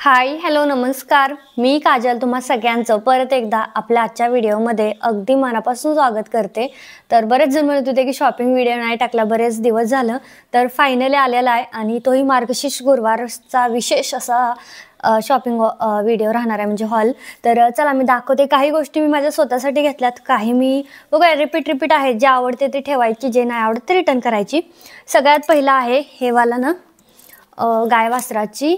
Hi hello नमस्कार. मी काजल तुम्हा सगळ्यांचं परत एकदा आपल्या आजच्या व्हिडिओमध्ये अगदी मनापासून स्वागत करते. तर बरेच जण म्हणत होते की शॉपिंग व्हिडिओ नाही टाकला, बरेच दिवस झालं. तर फायनली आलेला आहे आणि तोही मार्गशीर्ष गुरुवारचा विशेष असा शॉपिंग व्हिडिओ राहणार आहे, म्हणजे हॉल. तर चला मी दाखवते. काही गोष्टी मी माझ्या स्वतःसाठी घेतल्यात, काही मी बघा रिपीट आहे. जे आवडते ते ठेवायची, जे नाही आवडत ते रिटर्न करायची. सगळ्यात पहिला आहे हे वाला ना गाय वासराची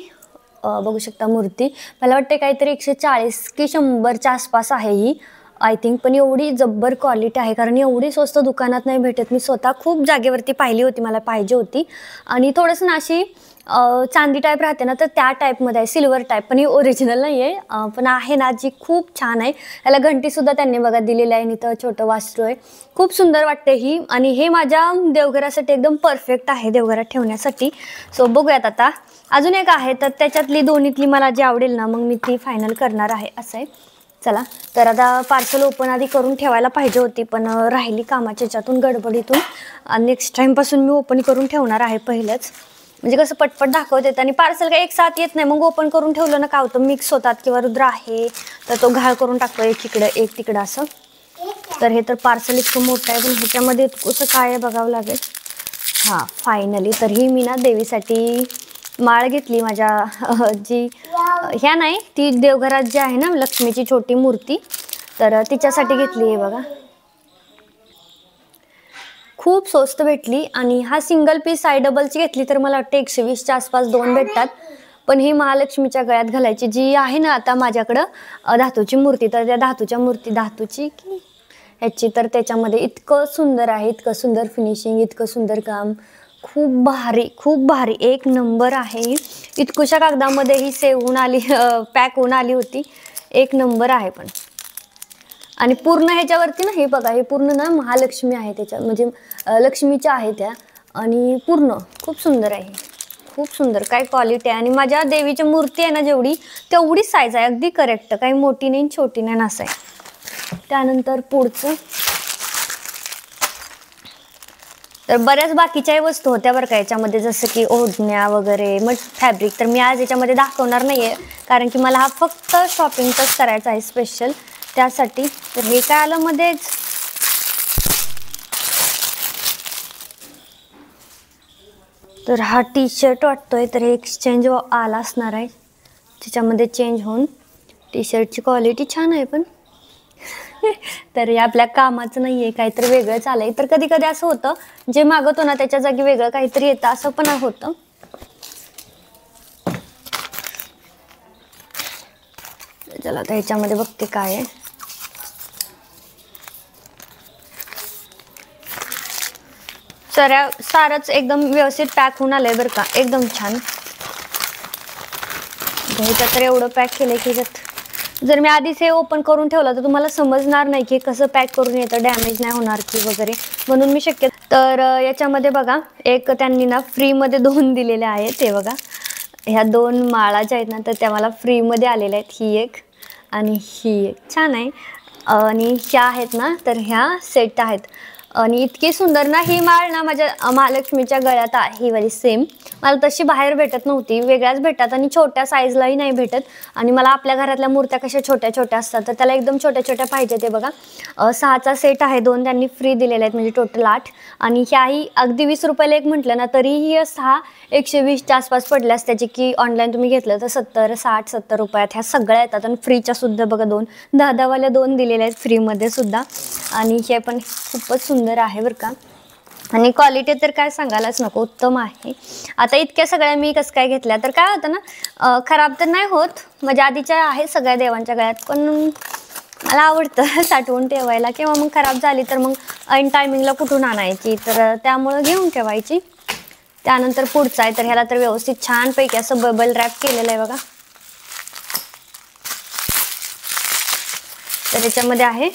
बघू शकता मूर्ती. मला वाटते काहीतरी 140 की 100च्या आसपास आहे ही आय थिंक. पण एवढी जब्बर क्वालिटी आहे, कारण एवढी स्वस्त दुकानात नाही भेटत. मी स्वतः खूप जागेवरती पाहिली होती, मला पाहिजे होती. आणि थोडंसं ना अशी चांदी टाईप राहते ना, तर त्या टाईपमध्ये आहे, सिल्वर टाईप. पण ही ओरिजिनल नाही आहे, पण आहे ना जी खूप छान आहे. याला घंटीसुद्धा त्यांनी बघा दिलेली आहे आणि इथं छोटं वासरू आहे. खूप सुंदर वाटते ही, आणि हे माझ्या देवघरासाठी एकदम परफेक्ट आहे, देवघरात ठेवण्यासाठी. सो बघूयात आता. अजून एक आहे, तर त्याच्यातली दोन्हीतली मला जी आवडेल ना, मग मी ती फायनल करणार आहे असं आहे. चला तर आता पार्सल ओपन आधी करून ठेवायला पाहिजे होती, पण राहिली कामाच्या ह्याच्यातून, गडबडीतून. नेक्स्ट टाईमपासून मी ओपन करून ठेवणार आहे पहिलंच, म्हणजे कसं पटपट दाखवत येतं. आणि पार्सल काही एक साथ येत नाही, मग ओपन करून ठेवलं ना, काय होतं मिक्स होतात, किंवा रुद्र आहे तर तो घाळ करून टाकतो एक इकडं एक तिकडं असं. तर हे तर पार्सल इतकं मोठं आहे, पण ह्याच्यामध्ये कसं काय आहे बघावं लागेल. हां फायनली तर ही मी ना देवीसाठी माळ घेतली, माझ्या जी ह्या नाही ती देवघरात जी आहे ना लक्ष्मीची छोटी मूर्ती, तर तिच्यासाठी घेतली आहे बघा. खूप स्वस्त भेटली. आणि हा सिंगल पीस साई डबलची घेतली तर मला वाटतं 120च्या आसपास 2 भेटतात. पण ही महालक्ष्मीच्या गळ्यात घालायची जी आहे ना आता माझ्याकडं धातूची मूर्ती, तर त्या धातूच्या मूर्ती धातूची की ह्याची, तर त्याच्यामध्ये इतकं सुंदर आहे, इतकं सुंदर फिनिशिंग, इतकं सुंदर काम, खूप भारी एक नंबर आहे. इतकुशा कागदामध्ये ही सेव होऊन आली, पॅक होऊन आली होती. एक नंबर आहे. पण आणि पूर्ण ह्याच्यावरती ना हे बघा, हे पूर्ण ना महालक्ष्मी आहे त्याच्या, म्हणजे लक्ष्मीच्या आहे त्या. आणि पूर्ण खूप सुंदर आहे, खूप सुंदर काय क्वालिटी आहे. आणि माझ्या देवीची मूर्ती आहे ना जेवढी तेवढी साईज आहे, अगदी करेक्ट, काही मोठी नाही छोटी नाही असं आहे. त्यानंतर पुढचं, तर बऱ्याच बाकीच्याही वस्तू होत्या बरं का याच्यामध्ये, जसं की ओढण्या वगैरे, मग फॅब्रिक. तर मी आज याच्यामध्ये दाखवणार नाही आहे, कारण की मला हा फक्त शॉपिंगचाच करायचा आहे स्पेशल त्यासाठी. तर हे काय आलं मध्येच, तर हा टी शर्ट वाटतोय, तर हे एक्सचेंज आला असणार आहे, त्याच्यामध्ये चेंज होऊन. टी शर्टची क्वालिटी छान आहे, पण तर हे आपल्या कामाचं नाही आहे, काहीतरी वेगळं चाललंय. तर कधी कधी असं होतं, जे मागवतो ना त्याच्या जागी वेगळं काहीतरी येतं, असं पण होतं. चला आता ह्याच्यामध्ये बघते काय आहे. सारच एकदम व्यवस्थित पॅक होऊन आलंय बरं का, एकदम छान. ह्याच्यात तर एवढं पॅक केलंय की जर मी आधीच हे ओपन करून ठेवलं तर तुम्हाला समजणार नाही की कसं पॅक करून येतं, डॅमेज नाही होणार की वगैरे, म्हणून मी तर याच्यामध्ये बघा एक त्यांनी ना फ्रीमध्ये 2 दिलेले आहेत. ते बघा ह्या 2 माळा ज्या आहेत ना, तर त्या मला फ्रीमध्ये आलेल्या आहेत. ही एक आणि ही एक छान आहे. आणि ह्या आहेत ना, तर ह्या सेट आहेत. आणि इतकी सुंदर ना ही माळ ना, माझ्या महालक्ष्मीच्या गळ्यात आहे ही वाली सेम. मला तशी बाहेर भेटत नव्हती, वेगळ्याच भेटतात आणि छोट्या साईजलाही नाही भेटत. आणि मला आपल्या घरातल्या मूर्त्या कशा छोट्या छोट्या असतात, तर त्याला एकदम छोट्या छोट्या पाहिजे. ते बघा 6चा सेट आहे, 2 त्यांनी फ्री दिलेले आहेत, म्हणजे टोटल 8. आणि ह्याही अगदी 20 रुपयाला एक म्हटलं ना, तरीही 6 120च्या आसपास पडल्या असत्या, त्याची की ऑनलाईन तुम्ही घेतलं तर 70 60 70 रुपयात ह्या सगळ्या येतात. आणि फ्रीच्या सुद्धा बघा 2 10 वाल्या 2 दिलेल्या आहेत फ्रीमध्ये सुद्धा. आणि हे पण खूपच सुंदर आहे बरं का. आणि क्वालिटी तर काय सांगायलाच नको, उत्तम आहे. आता इतक्या सगळ्या मी कसं काय घेतल्या, तर काय होतं ना, खराब तर नाही होत. माझ्या आधीच्या आहे सगळ्या देवांच्या गळ्यात, पण मला आवडतं साठवून ठेवायला, किंवा मग खराब झाली तर मग ऐन टायमिंगला कुठून आणायची, तर त्यामुळं घेऊन ठेवायची. त्यानंतर पुढचा आहे, तर ह्याला तर व्यवस्थित छानपैकी असं बबल रॅप केलेलं आहे बघा. तर ह्याच्यामध्ये आहे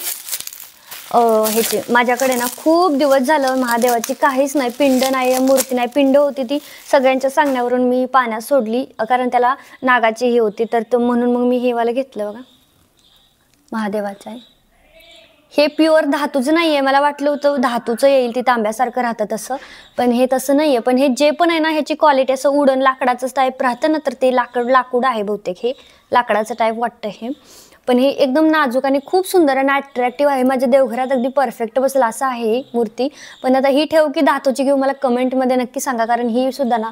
ह्याची, माझ्याकडे ना खूप दिवस झालं महादेवाची काहीच नाही, पिंड नाही, मूर्ती नाही. पिंड होती ती सगळ्यांच्या सांगण्यावरून मी पाण्यात सोडली, कारण त्याला नागाची ही होती, तर म्हणून मग मी हे वाला घेतलं बघा, महादेवाचं आहे. हे प्युअर धातूचं नाही आहे. मला वाटलं होतं धातूचं येईल, ती तांब्यासारखं राहतं तसं, पण हे तसं नाही आहे. पण हे जे पण आहे ना, ह्याची क्वालिटी असं वुडन लाकडाचंच टाईप राहतं ना, तर ते लाकूड आहे बहुतेक. हे लाकडाचं टाईप वाटतं हे, पण हे एकदम नाजूक आणि खूप सुंदर आणि अट्रॅक्टिव्ह आहे. माझ्या देवघरात अगदी परफेक्ट बसेल असं आहे ही मूर्ती. पण आता ही ठेवू की धातूची घेऊ, मला कमेंटमध्ये नक्की सांगा, कारण ही सुद्धा ना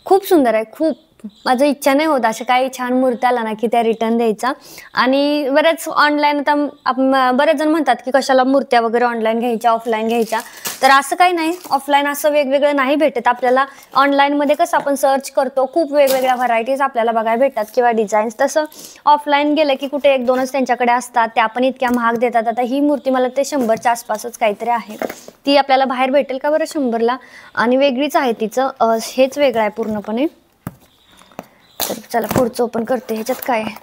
खूप सुंदर आहे. खूप माझं इच्छा नाही होत अशा काही छान मूर्त्या आला ना की त्या रिटर्न द्यायचा. आणि बरेच ऑनलाईन आता बरेच जण म्हणतात की कशाला मूर्त्या वगैरे ऑनलाईन घ्यायच्या, ऑफलाईन घ्यायच्या. तर असं काही नाही, ऑफलाईन असं वेगवेगळं नाही भेटत आपल्याला. ऑनलाईनमध्ये कसं आपण सर्च करतो, खूप वेगवेगळ्या व्हरायटीज आपल्याला बघायला भेटतात किंवा डिझाईन्स. तसं ऑफलाईन गेलं की कुठे एक दोनच त्यांच्याकडे असतात, त्या पण इतक्या महाग देतात. आता ही मूर्ती मला ते 100च्या आसपासच काहीतरी आहे. ती आपल्याला बाहेर भेटेल का बरं 100ला? आणि वेगळीच आहे तिचं, हेच वेगळं आहे पूर्णपणे. तर चला पुढचं ओपन करते. ह्याच्यात काय आहे?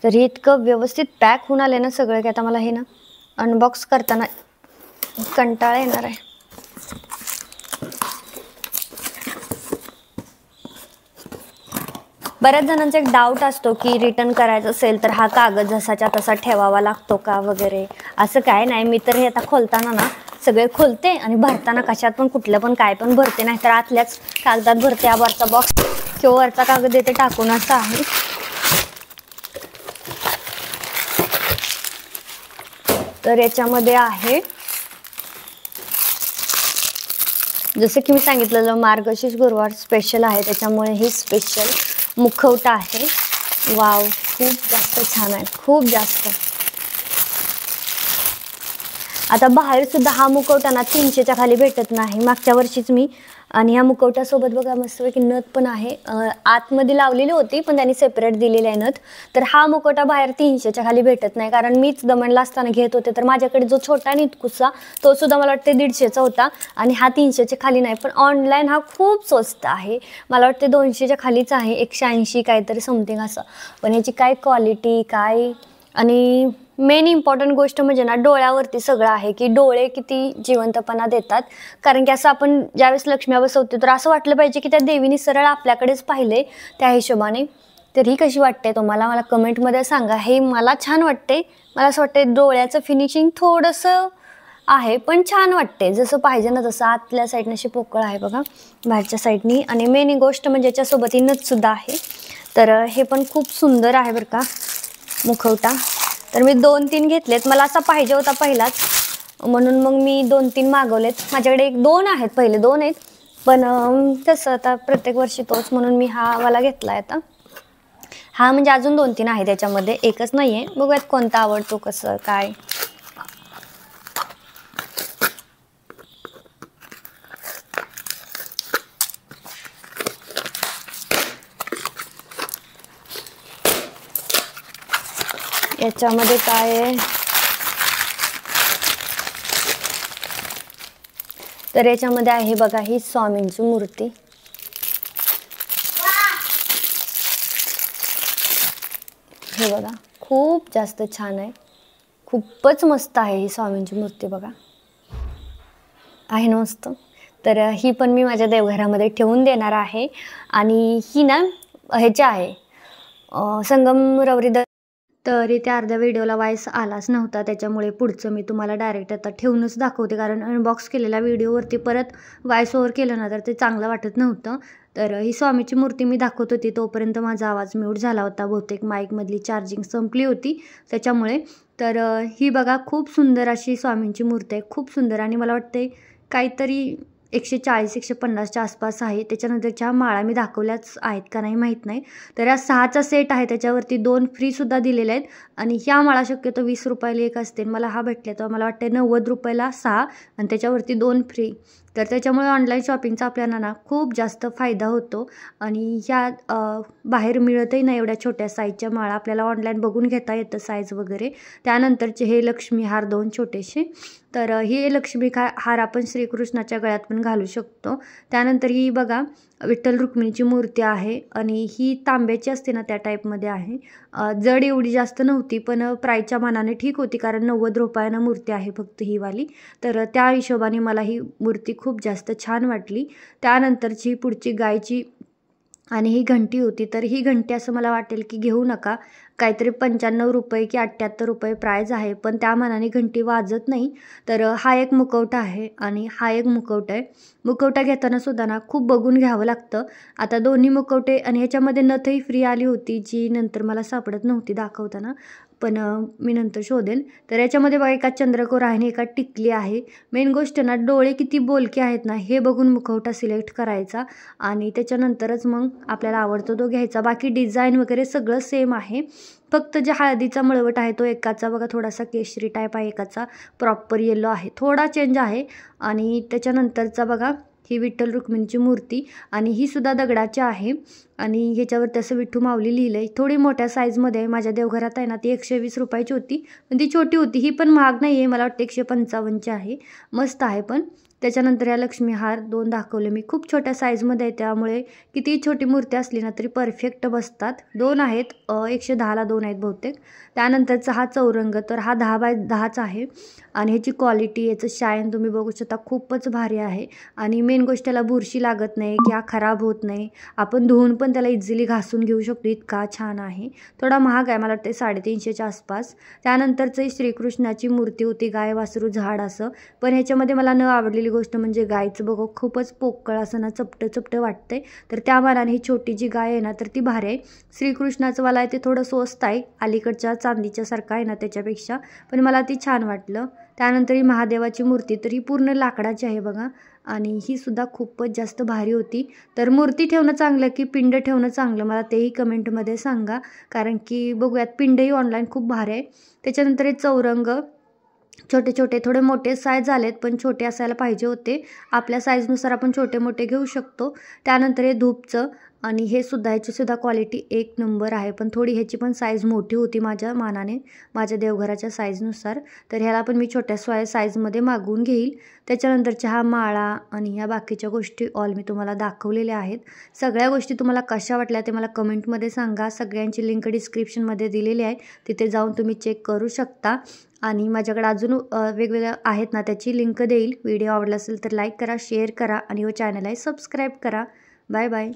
तर हे इतकं व्यवस्थित पॅक होऊन आले ना सगळं की आता मला हे ना अनबॉक्स करताना कंटाळा येणार आहे. बऱ्याच जणांचा एक डाऊट असतो की रिटर्न करायचं असेल तर हा कागद जसाच्या तसा ठेवावा लागतो का वगैरे. असं काय नाही. मी तर हे आता खोलताना ना सगळे खोलते आणि भरताना कशात पण कुठलं पण काय पण भरते, नाहीतर आतल्याच कागदात भरते. हा वरचा बॉक्स किंवा वरचा कागद देते टाकून असं आहे. तर याच्यामध्ये आहे जसं की मी सांगितलेलं मार्गशीर्ष गुरुवार स्पेशल आहे, त्याच्यामुळे ही स्पेशल मुखवटा आहे. वाव, खूप जास्त छान आहे, खूप जास्त. आता बाहेर सुद्धा हा मुखवटा ना 300च्या खाली भेटत नाही. मागच्या वर्षीच मी, आणि ह्या मुखवट्यासोबत बघा मस्तपैकी नथ पण आहे. आतमध्ये लावलेली होती पण त्यांनी सेपरेट दिलेली आहे नथ. तर हा मुखवटा बाहेर 300च्या खाली भेटत नाही, कारण मीच दमणला असताना घेत होते. तर माझ्याकडे जो छोटा नितकुसा तो सुद्धा मला वाटते 150चा होता, आणि हा 300च्या खाली नाही. पण ऑनलाईन हा खूप स्वस्त आहे, मला वाटते 200च्या खालीच आहे, 180 काहीतरी समथिंग असं. पण ह्याची काय क्वालिटी काय, आणि मेन इम्पॉर्टंट गोष्ट म्हणजे ना डोळ्यावरती सगळं आहे, की डोळे किती जिवंतपणा देतात. कारण की असं आपण ज्यावेळेस लक्ष्म्या बसवतो तर असं वाटलं पाहिजे की त्या देवीने सरळ आपल्याकडेच पाहिले त्या हिशोबाने. तर ही कशी वाटते तुम्हाला मला कमेंटमध्ये सांगा. हे मला छान वाटते. मला असं वाटते डोळ्याचं फिनिशिंग थोडंसं आहे पण छान वाटते, जसं पाहिजे ना तसं. आतल्या साईडने अशी पोकळ आहे बघा, बाहेरच्या साईडनी. आणि मेन गोष्ट म्हणजे याच्यासोबत ही नथसुद्धा आहे. तर हे पण खूप सुंदर आहे बरं का मुखवटा. तर मी 2-3 घेतलेत, मला असा पाहिजे होता पहिलाच, म्हणून मग मी 2-3 मागवलेत. माझ्याकडे 1-2 आहेत, पहिले 2 आहेत, पण तसं आता प्रत्येक वर्षी तोच म्हणून मी हा वाला घेतला आहे. आता हा म्हणजे अजून 2-3 आहे त्याच्यामध्ये, एकच नाही आहे. बघूयात कोणता आवडतो, कसं काय. याच्यामध्ये काय आहे, तर याच्यामध्ये आहे बघा ही स्वामींची मूर्ती. हे बघा खूप जास्त छान आहे, खूपच मस्त आहे ही स्वामींची मूर्ती बघा, आहे ना मस्त. तर ही पण मी माझ्या देवघरामध्ये ठेवून देणार आहे. आणि ही ना ह्याची आहे संगमरवरी. तर इथे अर्ध्या व्हिडिओला वॉइस आलाच नव्हता, त्याच्यामुळे पुढचं मी तुम्हाला डायरेक्ट आता ठेवूनच दाखवते, कारण अनबॉक्स केलेल्या व्हिडिओवरती परत वॉइस ओव्हर केलं ना तर ते चांगलं वाटत नव्हतं. तर ही स्वामीची मूर्ती मी दाखवत होती तोपर्यंत माझा आवाज म्यूट झाला होता, बहुतेक माईकमधली चार्जिंग संपली होती त्याच्यामुळे. तर ही बघा खूप सुंदर अशी स्वामींची मूर्ती आहे, खूप सुंदर. आणि मला वाटते काहीतरी 140-150च्या आसपास आहे. त्याच्यानंतरच्या माळा मी दाखवल्याच आहेत का नाही माहीत नाही. तर या 6चा सेट आहे, त्याच्यावरती 2 फ्रीसुद्धा दिलेले आहेत. आणि ह्या माळा शक्यतो 20 रुपयाला एक असते, मला हा भेटले तर मला वाटते 90 रुपयाला 6, आणि त्याच्यावरती 2 फ्री. तर त्याच्यामुळे ऑनलाईन शॉपिंगचा आपल्याला ना खूप जास्त फायदा होतो. आणि ह्या बाहेर मिळतही नाही एवढ्या छोट्या साईजच्या माळा, आपल्याला ऑनलाईन बघून घेता येतं साईज वगैरे. त्यानंतरचे हे लक्ष्मी हार 2 छोटेसे. तर हे लक्ष्मी हार आपण श्रीकृष्णाच्या गळ्यात पण घालू शकतो. त्यानंतर ही बघा विठ्ठल रुक्मिणीची मूर्ती आहे, आणि ही तांब्याची असते ना त्या टाईपमध्ये आहे. जड एवढी जास्त नव्हती, पण प्राईजच्या मानाने ठीक होती, कारण 90 रुपयानं मूर्ती आहे फक्त ही वाली. तर त्या हिशोबाने मला ही मूर्ती खूप जास्त छान वाटली. त्यानंतरची पुढची गायची आणि ही घंटी होती. तर ही घंटी असं मला वाटेल की घेऊ नका, काहीतरी 95 रुपये की 78 रुपये प्राईज आहे, पण त्या मानाने घंटी वाजत नाही. तर हा एक मुखवटा आहे आणि हा एक मुखवटा आहे. मुखवटा घेताना सुद्धा ना खूप बघून घ्यावं लागतं. आता दोन्ही मुखवटे आणि ह्याच्यामध्ये नथही फ्री आली होती, जी नंतर मला सापडत नव्हती दाखवताना, पण मी नंतर शोधेल. तर याच्यामध्ये बघा एका चंद्रकोर आहे आणि एका टिकली आहे. मेन गोष्ट ना डोळे किती बोलके आहेत ना हे बघून मुखवटा सिलेक्ट करायचा आणि त्याच्यानंतरच मग आपल्याला आवडतो तो घ्यायचा. बाकी डिझाईन वगैरे सगळं सेम आहे. फक्त जे हळदीचा मळवट आहे तो एकाचा बघा थोडासा केशरी टाईप आहे, एकाचा प्रॉपर येलो आहे, थोडा चेंज आहे. आणि त्याच्यानंतरचा बघा ही विठ्ठल रुक्मिणीची मूर्ती आणि ही सुद्धा दगडाची आहे आणि ह्याच्यावर तसं विठ्ठू माऊली लिहिलं आहे. थोडी मोठ्या साईजमध्ये आहे. माझ्या देवघरात आहे ना ती 120 रुपयाची होती, पण ती छोटी होती. ही पण महाग नाही आहे, मला वाटतं 155ची आहे. मस्त आहे. पण त्याच्यानंतर या लक्ष्मी हार 2 दाखवले मी, खूप छोट्या साईजमध्ये आहे, त्यामुळे कितीही छोटी मूर्ती असली ना तरी परफेक्ट बसतात. 2 आहेत, 110ला 2 आहेत बहुतेक. त्यानंतरचा हा चौरंग, तर हा 10x10चा आहे आणि ह्याची क्वालिटी, याचं शाईन तुम्ही बघू शकता, खूपच भारी आहे. आणि मेन गोष्ट त्याला बुरशी लागत नाही की हा खराब होत नाही. आपण धुवून पण त्याला इझिली घासून घेऊ शकतो, इतका छान आहे. थोडा महाग आहे, मला वाटतं 350च्या आसपास. त्यानंतरची श्रीकृष्णाची मूर्ती होती, गाय वासरू झाड असं. पण ह्याच्यामध्ये मला न आवडलेली गोष्ट म्हणजे गायचं बघा खूपच पोकळ असं ना चपटं चपटं वाटतंय. तर त्या मानाने ही छोटी जी गाय आहे ना तर ती भारी आहे. श्रीकृष्णाचं वाला आहे ते थोडं स्वस्त आहे, अलीकडच्या चांदीच्या सारखं आहे ना त्याच्यापेक्षा, पण मला ती छान वाटलं. त्यानंतर ही महादेवाची मूर्ती, तर ही पूर्ण लाकडाची आहे बघा आणि ही सुद्धा खूपच जास्त भारी होती. तर मूर्ती ठेवणं चांगलं की पिंड ठेवणं चांगलं, मला तेही कमेंटमध्ये सांगा, कारण की बघूयात पिंडही ऑनलाईन खूप भारी आहे. त्याच्यानंतर हे चौरंग छोटे छोटे, थोडे मोठे साईज झालेत पण छोटे असायला पाहिजे होते. आपल्या साईजनुसार आपण छोटे मोठे घेऊ शकतो. त्यानंतर हे धूपचं आणि हे सुद्धा, ह्याचीसुद्धा क्वालिटी एक नंबर आहे, पण थोडी ह्याची पण साईज मोठी होती माझ्या मानाने, माझ्या देवघराच्या साईजनुसार. तर ह्याला पण मी छोट्या साईजमध्ये मागवून घेईल. त्याच्यानंतरच्या हा माळा आणि ह्या बाकीच्या गोष्टी ऑल मी तुम्हाला दाखवलेल्या आहेत. सगळ्या गोष्टी तुम्हाला कशा वाटल्या ते मला कमेंटमध्ये सांगा. सगळ्यांची लिंक डिस्क्रिप्शनमध्ये दिलेली आहे, तिथे जाऊन तुम्ही चेक करू शकता. आणि माझ्याकडे अजून वेगवेगळ्या आहेत ना त्याची लिंक देईल. व्हिडिओ आवडला असेल तर लाईक करा, शेअर करा आणि चॅनलला सबस्क्राईब करा. Bye bye.